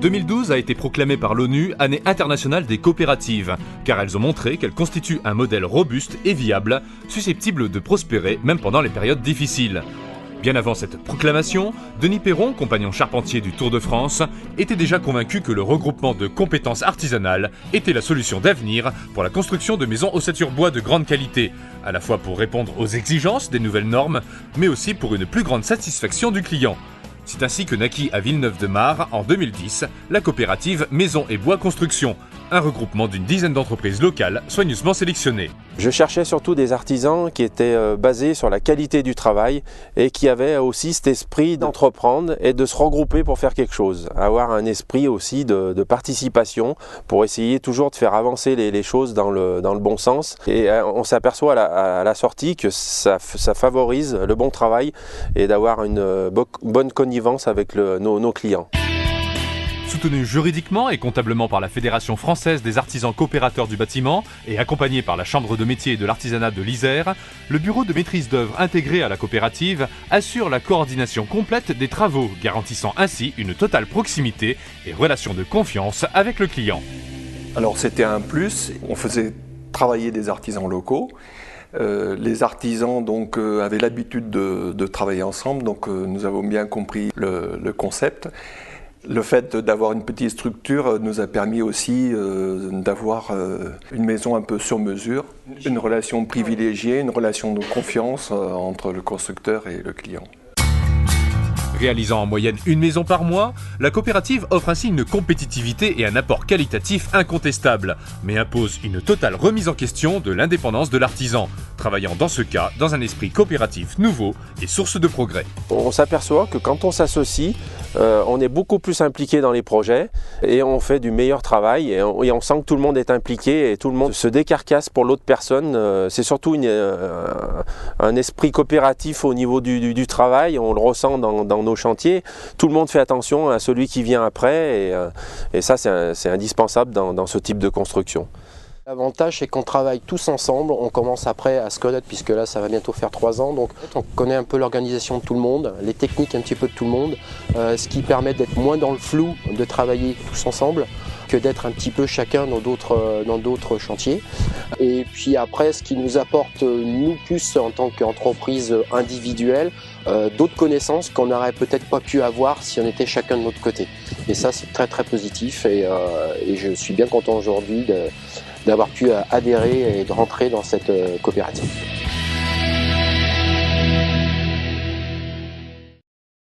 2012 a été proclamée par l'ONU Année internationale des coopératives, car elles ont montré qu'elles constituent un modèle robuste et viable, susceptible de prospérer même pendant les périodes difficiles. Bien avant cette proclamation, Denis Perron, compagnon charpentier du Tour de France, était déjà convaincu que le regroupement de compétences artisanales était la solution d'avenir pour la construction de maisons ossature bois de grande qualité, à la fois pour répondre aux exigences des nouvelles normes, mais aussi pour une plus grande satisfaction du client. C'est ainsi que naquit à Villeneuve-de-Marre, en 2010, la coopérative Maisons et Bois Construction, un regroupement d'une dizaine d'entreprises locales soigneusement sélectionnées. Je cherchais surtout des artisans qui étaient basés sur la qualité du travail et qui avaient aussi cet esprit d'entreprendre et de se regrouper pour faire quelque chose. Avoir un esprit aussi de participation pour essayer toujours de faire avancer les choses dans le bon sens. Et on s'aperçoit à la sortie que ça favorise le bon travail et d'avoir une bonne connivence avec nos clients. Soutenu juridiquement et comptablement par la Fédération française des artisans coopérateurs du bâtiment et accompagné par la Chambre de métier et de l'artisanat de l'Isère, le bureau de maîtrise d'œuvre intégré à la coopérative assure la coordination complète des travaux, garantissant ainsi une totale proximité et relation de confiance avec le client. Alors c'était un plus, on faisait travailler des artisans locaux. Les artisans donc avaient l'habitude de travailler ensemble, donc nous avons bien compris le concept. Le fait d'avoir une petite structure nous a permis aussi d'avoir une maison un peu sur mesure, une relation privilégiée, une relation de confiance entre le constructeur et le client. Réalisant en moyenne une maison par mois, la coopérative offre ainsi une compétitivité et un apport qualitatif incontestable, mais impose une totale remise en question de l'indépendance de l'artisan, travaillant dans ce cas dans un esprit coopératif nouveau et source de progrès. On s'aperçoit que quand on s'associe, on est beaucoup plus impliqué dans les projets et on fait du meilleur travail et on sent que tout le monde est impliqué et tout le monde se décarcasse pour l'autre personne. C'est surtout un esprit coopératif au niveau du travail, on le ressent dans nos chantiers. Tout le monde fait attention à celui qui vient après et ça c'est indispensable dans ce type de construction. L'avantage c'est qu'on travaille tous ensemble, on commence après à se connaître puisque là ça va bientôt faire 3 ans, donc on connaît un peu l'organisation de tout le monde, les techniques un petit peu de tout le monde, ce qui permet d'être moins dans le flou, de travailler tous ensemble que d'être un petit peu chacun dans d'autres chantiers. Et puis après ce qui nous apporte nous plus en tant qu'entreprise individuelle, d'autres connaissances qu'on n'aurait peut-être pas pu avoir si on était chacun de notre côté. Et ça c'est très très positif et je suis bien content aujourd'hui d'avoir pu adhérer et de rentrer dans cette coopérative.